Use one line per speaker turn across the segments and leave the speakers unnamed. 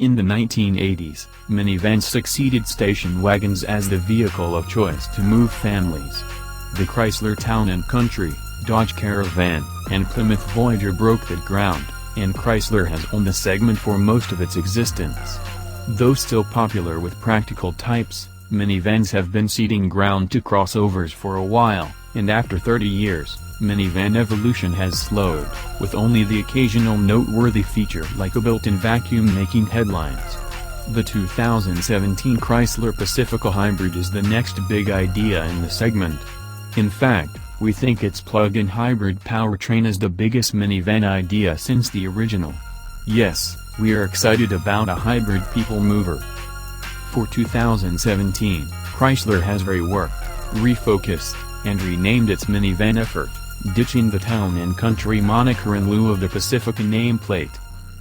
In the 1980s, minivans succeeded station wagons as the vehicle of choice to move families. The Chrysler Town & Country, Dodge Caravan, and Plymouth Voyager broke that ground, and Chrysler has owned the segment for most of its existence. Though still popular with practical types, minivans have been ceding ground to crossovers for a while, and after 30 years, minivan evolution has slowed, with only the occasional noteworthy feature like a built-in vacuum making headlines. The 2017 Chrysler Pacifica Hybrid is the next big idea in the segment. In fact, we think its plug-in hybrid powertrain is the biggest minivan idea since the original. Yes, we are excited about a hybrid people mover. For 2017, Chrysler has reworked, refocused, and renamed its minivan effort, ditching the Town & Country moniker in lieu of the Pacifica nameplate.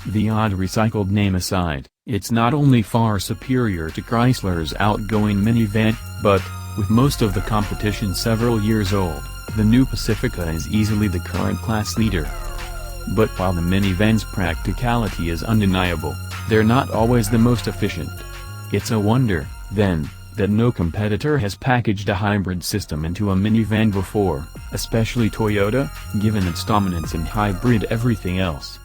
The odd recycled name aside, it's not only far superior to Chrysler's outgoing minivan, but, with most of the competition several years old, the new Pacifica is easily the current class leader. But while the minivan's practicality is undeniable, they're not always the most efficient. It's a wonder, then, that no competitor has packaged a hybrid system into a minivan before, especially Toyota, given its dominance in hybrid everything else.